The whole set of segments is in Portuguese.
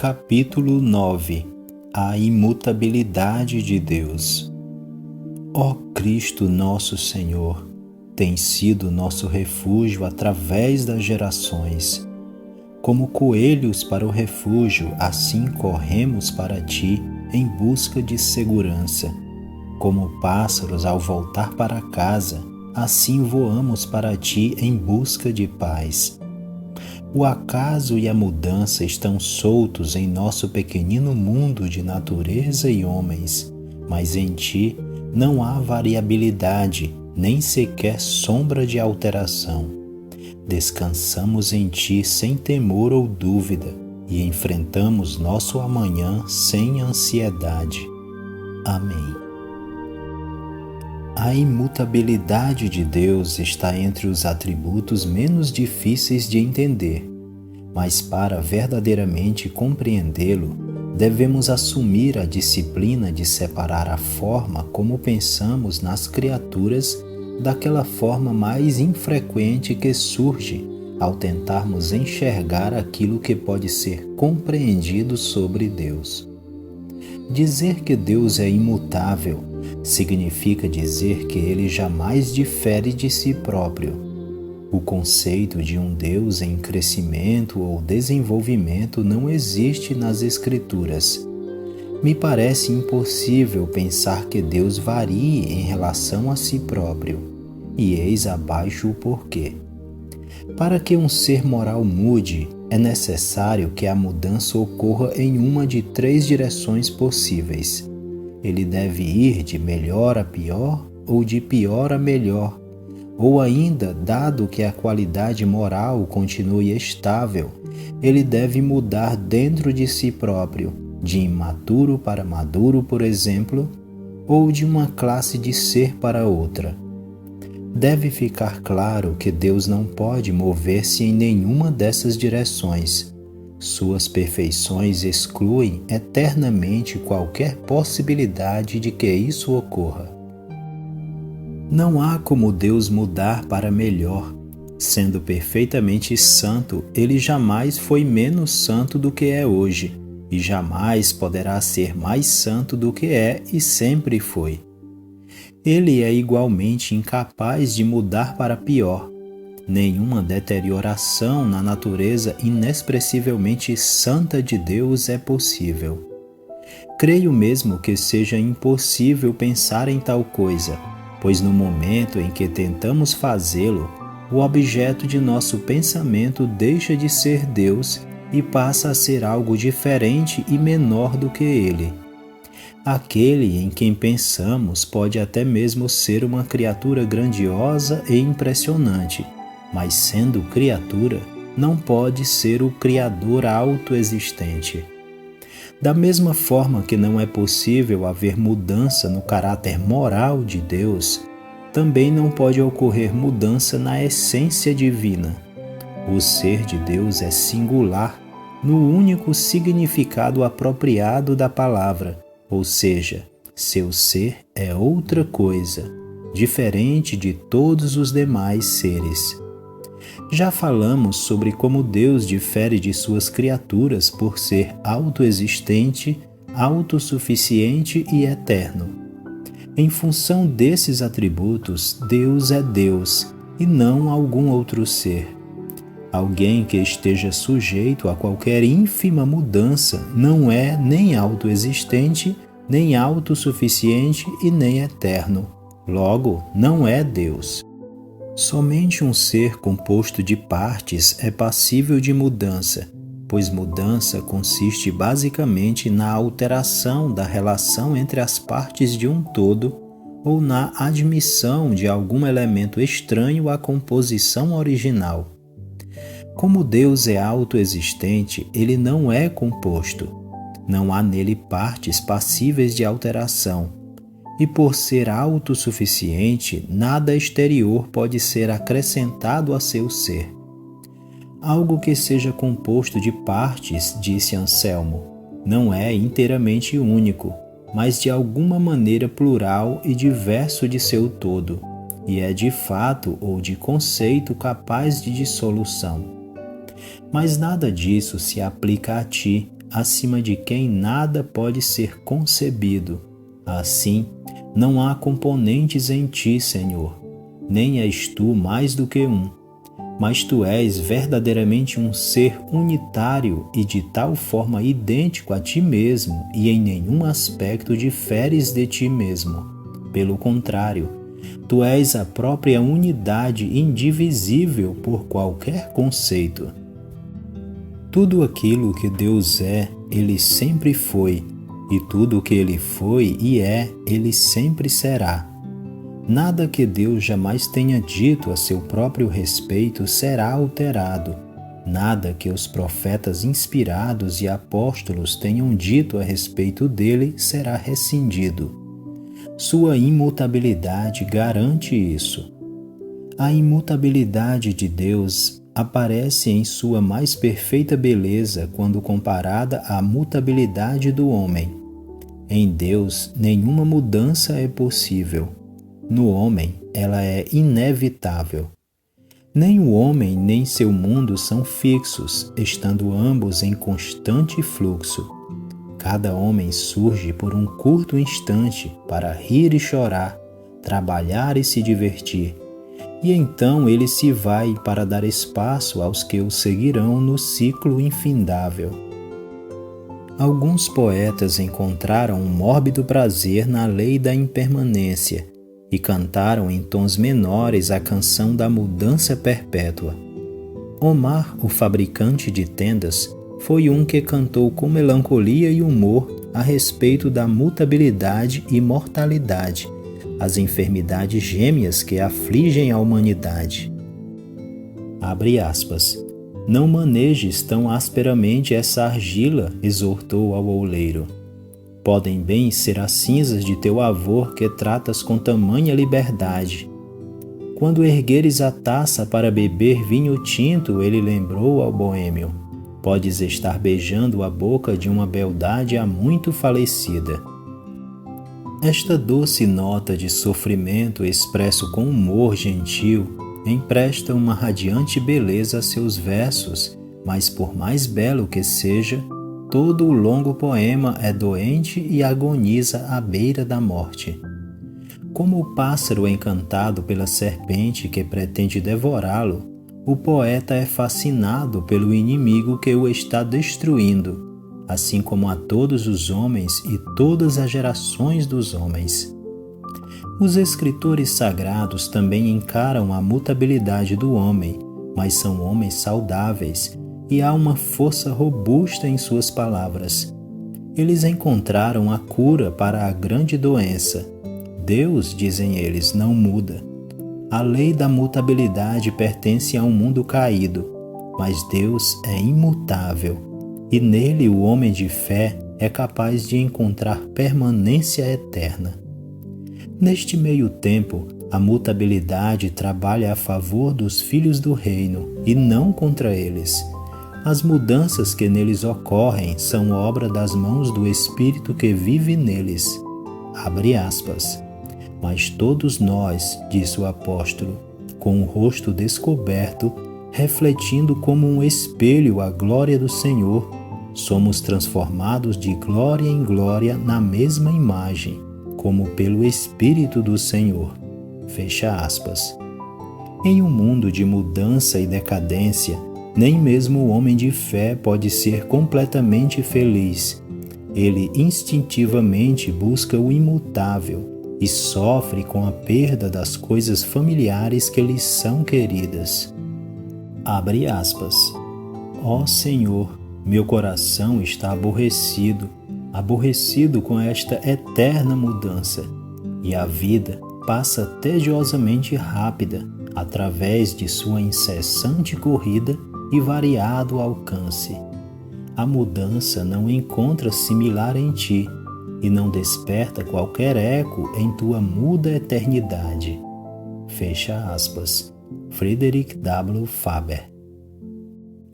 Capítulo 9. A imutabilidade de Deus. Ó Cristo nosso Senhor, tem sido nosso refúgio através das gerações. Como coelhos para o refúgio, assim corremos para Ti em busca de segurança. Como pássaros ao voltar para casa, assim voamos para Ti em busca de paz. O acaso e a mudança estão soltos em nosso pequenino mundo de natureza e homens, mas em Ti não há variabilidade, nem sequer sombra de alteração. Descansamos em Ti sem temor ou dúvida e enfrentamos nosso amanhã sem ansiedade. Amém. A imutabilidade de Deus está entre os atributos menos difíceis de entender, mas para verdadeiramente compreendê-lo, devemos assumir a disciplina de separar a forma como pensamos nas criaturas daquela forma mais infrequente que surge ao tentarmos enxergar aquilo que pode ser compreendido sobre Deus. Dizer que Deus é imutável significa dizer que ele jamais difere de si próprio. O conceito de um Deus em crescimento ou desenvolvimento não existe nas Escrituras. Me parece impossível pensar que Deus varie em relação a si próprio, e eis abaixo o porquê. Para que um ser moral mude, é necessário que a mudança ocorra em uma de três direções possíveis. Ele deve ir de melhor a pior ou de pior a melhor, ou ainda, dado que a qualidade moral continue estável, ele deve mudar dentro de si próprio, de imaturo para maduro, por exemplo, ou de uma classe de ser para outra. Deve ficar claro que Deus não pode mover-se em nenhuma dessas direções. Suas perfeições excluem eternamente qualquer possibilidade de que isso ocorra. Não há como Deus mudar para melhor. Sendo perfeitamente santo, ele jamais foi menos santo do que é hoje, e jamais poderá ser mais santo do que é e sempre foi. Ele é igualmente incapaz de mudar para pior. Nenhuma deterioração na natureza inexpressivelmente santa de Deus é possível. Creio mesmo que seja impossível pensar em tal coisa, pois no momento em que tentamos fazê-lo, o objeto de nosso pensamento deixa de ser Deus e passa a ser algo diferente e menor do que Ele. Aquele em quem pensamos pode até mesmo ser uma criatura grandiosa e impressionante, mas sendo criatura, não pode ser o Criador autoexistente. Da mesma forma que não é possível haver mudança no caráter moral de Deus, também não pode ocorrer mudança na essência divina. O ser de Deus é singular no único significado apropriado da palavra, ou seja, seu ser é outra coisa, diferente de todos os demais seres. Já falamos sobre como Deus difere de suas criaturas por ser autoexistente, autossuficiente e eterno. Em função desses atributos, Deus é Deus e não algum outro ser. Alguém que esteja sujeito a qualquer ínfima mudança não é nem autoexistente, nem autossuficiente e nem eterno. Logo, não é Deus. Somente um ser composto de partes é passível de mudança, pois mudança consiste basicamente na alteração da relação entre as partes de um todo ou na admissão de algum elemento estranho à composição original. Como Deus é autoexistente, ele não é composto. Não há nele partes passíveis de alteração. E por ser autossuficiente, nada exterior pode ser acrescentado a seu ser. Algo que seja composto de partes, disse Anselmo, não é inteiramente único, mas de alguma maneira plural e diverso de seu todo, e é de fato ou de conceito capaz de dissolução. Mas nada disso se aplica a ti, acima de quem nada pode ser concebido. Assim, não há componentes em ti, Senhor, nem és tu mais do que um, mas tu és verdadeiramente um ser unitário e de tal forma idêntico a ti mesmo e em nenhum aspecto diferes de ti mesmo. Pelo contrário, tu és a própria unidade indivisível por qualquer conceito. Tudo aquilo que Deus é, Ele sempre foi, e tudo o que Ele foi e é, Ele sempre será. Nada que Deus jamais tenha dito a seu próprio respeito será alterado. Nada que os profetas inspirados e apóstolos tenham dito a respeito dele será rescindido. Sua imutabilidade garante isso. A imutabilidade de Deus aparece em sua mais perfeita beleza quando comparada à mutabilidade do homem. Em Deus, nenhuma mudança é possível. No homem, ela é inevitável. Nem o homem nem seu mundo são fixos, estando ambos em constante fluxo. Cada homem surge por um curto instante para rir e chorar, trabalhar e se divertir, e então ele se vai para dar espaço aos que o seguirão no ciclo infindável. Alguns poetas encontraram um mórbido prazer na lei da impermanência e cantaram em tons menores a canção da mudança perpétua. Omar, o fabricante de tendas, foi um que cantou com melancolia e humor a respeito da mutabilidade e mortalidade, as enfermidades gêmeas que afligem a humanidade. Abre aspas. Não manejes tão asperamente essa argila, exortou ao oleiro. Podem bem ser as cinzas de teu avô que tratas com tamanha liberdade. Quando ergueres a taça para beber vinho tinto, ele lembrou ao boêmio. Podes estar beijando a boca de uma beldade há muito falecida. Esta doce nota de sofrimento expresso com humor gentil empresta uma radiante beleza a seus versos, mas por mais belo que seja, todo o longo poema é doente e agoniza à beira da morte. Como o pássaro encantado pela serpente que pretende devorá-lo, o poeta é fascinado pelo inimigo que o está destruindo, assim como a todos os homens e todas as gerações dos homens. Os escritores sagrados também encaram a mutabilidade do homem, mas são homens saudáveis e há uma força robusta em suas palavras. Eles encontraram a cura para a grande doença. Deus, dizem eles, não muda. A lei da mutabilidade pertence a um mundo caído, mas Deus é imutável, e nele o homem de fé é capaz de encontrar permanência eterna. Neste meio tempo, a mutabilidade trabalha a favor dos filhos do reino e não contra eles. As mudanças que neles ocorrem são obra das mãos do Espírito que vive neles. Abre aspas. Mas todos nós, disse o apóstolo, com o rosto descoberto, refletindo como um espelho a glória do Senhor, somos transformados de glória em glória na mesma imagem, como pelo Espírito do Senhor. Fecha aspas. Em um mundo de mudança e decadência, nem mesmo o homem de fé pode ser completamente feliz. Ele instintivamente busca o imutável e sofre com a perda das coisas familiares que lhes são queridas. Abre aspas. Ó Senhor, meu coração está aborrecido com esta eterna mudança, e a vida passa tediosamente rápida através de sua incessante corrida e variado alcance. A mudança não encontra similar em ti e não desperta qualquer eco em tua muda eternidade. Fecha aspas. Friedrich W. Faber.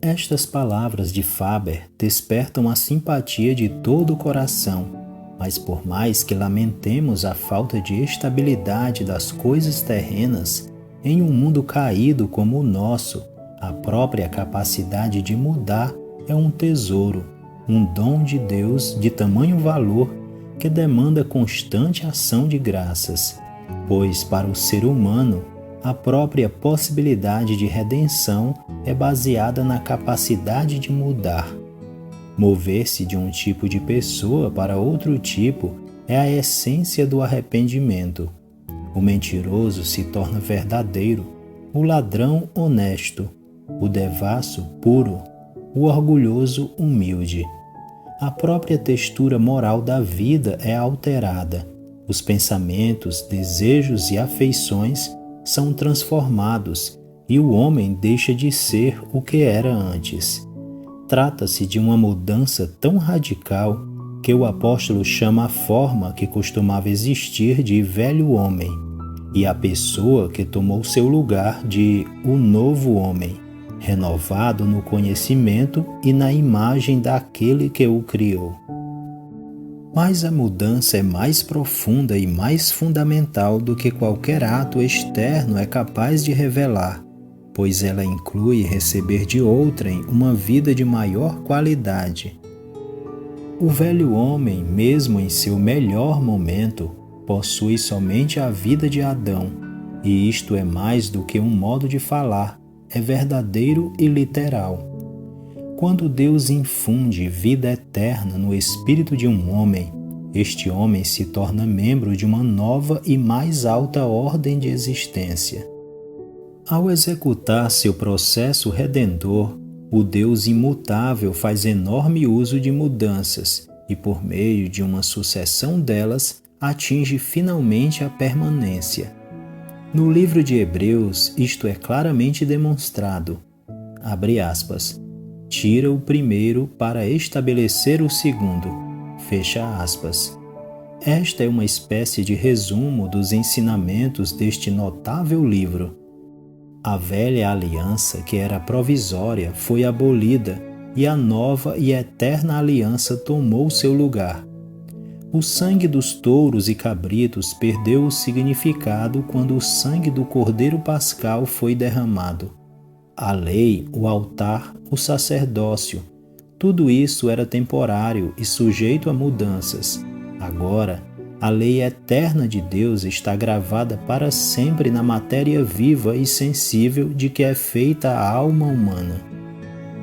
Estas palavras de Faber despertam a simpatia de todo o coração, mas por mais que lamentemos a falta de estabilidade das coisas terrenas, em um mundo caído como o nosso, a própria capacidade de mudar é um tesouro. um dom de Deus de tamanho valor que demanda constante ação de graças, pois para o ser humano a própria possibilidade de redenção é baseada na capacidade de mudar. Mover-se de um tipo de pessoa para outro tipo é a essência do arrependimento. O mentiroso se torna verdadeiro, o ladrão honesto, o devasso puro, o orgulhoso humilde. A própria textura moral da vida é alterada. Os pensamentos, desejos e afeições são transformados e o homem deixa de ser o que era antes. Trata-se de uma mudança tão radical que o apóstolo chama a forma que costumava existir de velho homem e a pessoa que tomou seu lugar de o novo homem, renovado no conhecimento e na imagem daquele que o criou. Mas a mudança é mais profunda e mais fundamental do que qualquer ato externo é capaz de revelar, pois ela inclui receber de outrem uma vida de maior qualidade. O velho homem, mesmo em seu melhor momento, possui somente a vida de Adão, e isto é mais do que um modo de falar, é verdadeiro e literal. Quando Deus infunde vida eterna no espírito de um homem, este homem se torna membro de uma nova e mais alta ordem de existência. Ao executar seu processo redentor, o Deus imutável faz enorme uso de mudanças e, por meio de uma sucessão delas, atinge finalmente a permanência. No livro de Hebreus, isto é claramente demonstrado. Abre aspas. Tira o primeiro para estabelecer o segundo. Fecha aspas. Esta é uma espécie de resumo dos ensinamentos deste notável livro. A velha aliança, que era provisória, foi abolida e a nova e eterna aliança tomou seu lugar. O sangue dos touros e cabritos perdeu o significado quando o sangue do Cordeiro Pascal foi derramado. A lei, o altar, o sacerdócio, tudo isso era temporário e sujeito a mudanças. Agora, a lei eterna de Deus está gravada para sempre na matéria viva e sensível de que é feita a alma humana.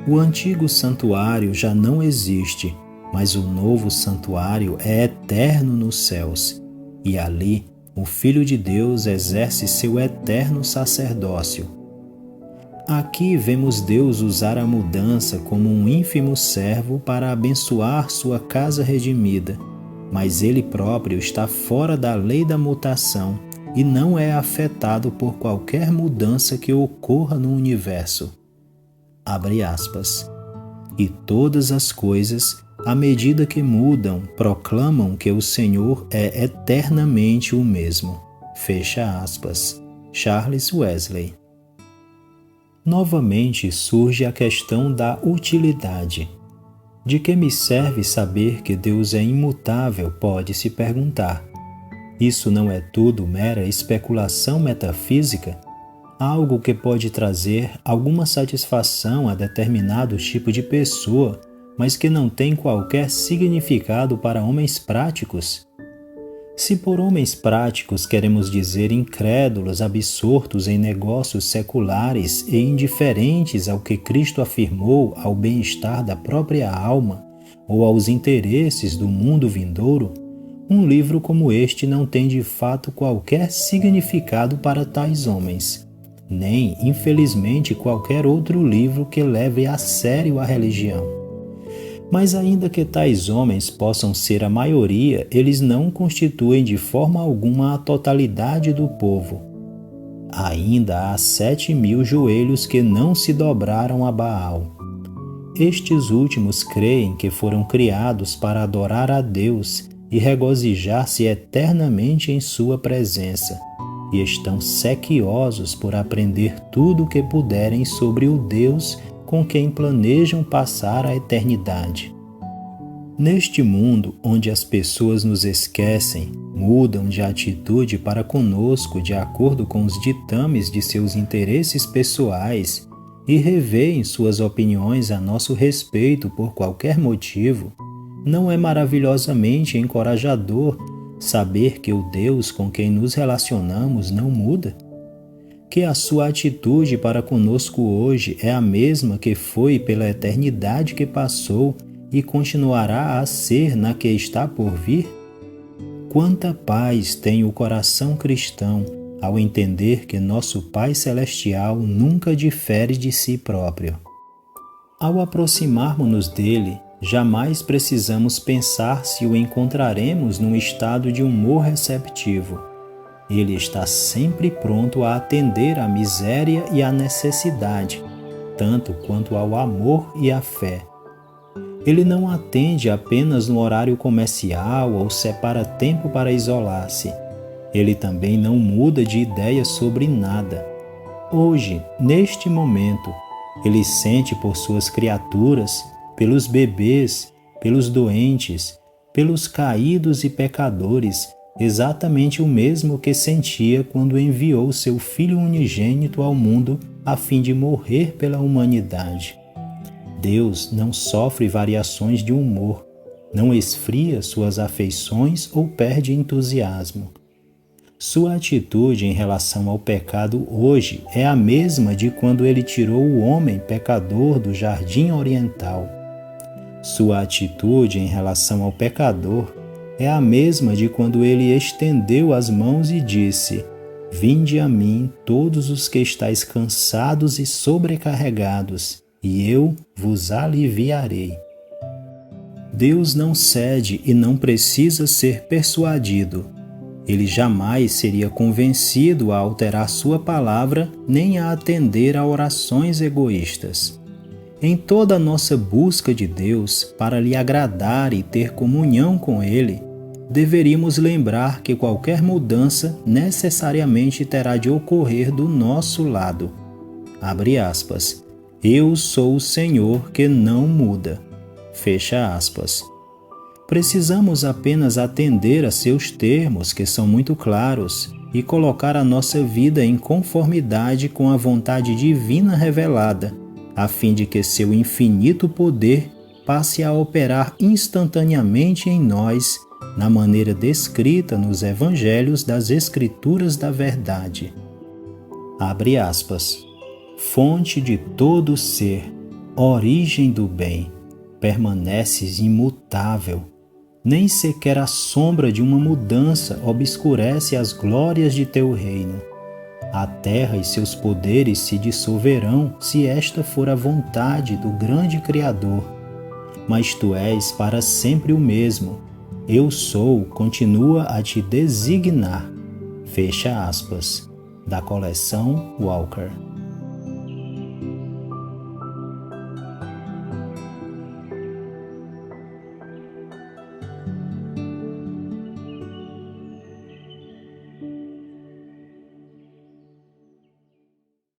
O antigo santuário já não existe, mas o novo santuário é eterno nos céus, e ali o Filho de Deus exerce seu eterno sacerdócio. Aqui vemos Deus usar a mudança como um ínfimo servo para abençoar sua casa redimida, mas ele próprio está fora da lei da mutação e não é afetado por qualquer mudança que ocorra no universo. Abre aspas. E todas as coisas, à medida que mudam, proclamam que o Senhor é eternamente o mesmo. Fecha aspas. Charles Wesley. Novamente surge a questão da utilidade. De que me serve saber que Deus é imutável, pode-se perguntar. Isso não é tudo mera especulação metafísica? Algo que pode trazer alguma satisfação a determinado tipo de pessoa, mas que não tem qualquer significado para homens práticos? Se por homens práticos queremos dizer incrédulos absortos em negócios seculares e indiferentes ao que Cristo afirmou ao bem-estar da própria alma ou aos interesses do mundo vindouro, um livro como este não tem de fato qualquer significado para tais homens, nem, infelizmente, qualquer outro livro que leve a sério a religião. Mas ainda que tais homens possam ser a maioria, eles não constituem de forma alguma a totalidade do povo. Ainda há 7.000 joelhos que não se dobraram a Baal. Estes últimos creem que foram criados para adorar a Deus e regozijar-se eternamente em sua presença, e estão sequiosos por aprender tudo o que puderem sobre o Deus com quem planejam passar a eternidade. Neste mundo onde as pessoas nos esquecem, mudam de atitude para conosco de acordo com os ditames de seus interesses pessoais, e revêem suas opiniões a nosso respeito por qualquer motivo, não é maravilhosamente encorajador saber que o Deus com quem nos relacionamos não muda? Que a sua atitude para conosco hoje é a mesma que foi pela eternidade que passou e continuará a ser na que está por vir? Quanta paz tem o coração cristão ao entender que nosso Pai Celestial nunca difere de si próprio. Ao aproximarmos-nos dele, jamais precisamos pensar se o encontraremos num estado de humor receptivo. Ele está sempre pronto a atender à miséria e à necessidade, tanto quanto ao amor e à fé. Ele não atende apenas no horário comercial ou separa tempo para isolar-se. Ele também não muda de ideia sobre nada. Hoje, neste momento, ele sente por suas criaturas, pelos bebês, pelos doentes, pelos caídos e pecadores, exatamente o mesmo que sentia quando enviou seu Filho unigênito ao mundo a fim de morrer pela humanidade. Deus não sofre variações de humor, não esfria suas afeições ou perde entusiasmo. Sua atitude em relação ao pecado hoje é a mesma de quando ele tirou o homem pecador do jardim oriental. Sua atitude em relação ao pecador é a mesma de quando ele estendeu as mãos e disse: "Vinde a mim todos os que estáis cansados e sobrecarregados, e eu vos aliviarei." Deus não cede e não precisa ser persuadido. Ele jamais seria convencido a alterar sua palavra nem a atender a orações egoístas. Em toda a nossa busca de Deus para lhe agradar e ter comunhão com Ele, deveríamos lembrar que qualquer mudança necessariamente terá de ocorrer do nosso lado. Abre aspas. Eu sou o Senhor que não muda. Fecha aspas. Precisamos apenas atender a seus termos, que são muito claros, e colocar a nossa vida em conformidade com a vontade divina revelada, a fim de que seu infinito poder passe a operar instantaneamente em nós, na maneira descrita nos Evangelhos das Escrituras da Verdade. Abre aspas. Fonte de todo ser, origem do bem, permaneces imutável. Nem sequer a sombra de uma mudança obscurece as glórias de teu reino. A terra e seus poderes se dissolverão se esta for a vontade do grande Criador. Mas tu és para sempre o mesmo. Eu sou continua a te designar. Fecha aspas. Da coleção Walker.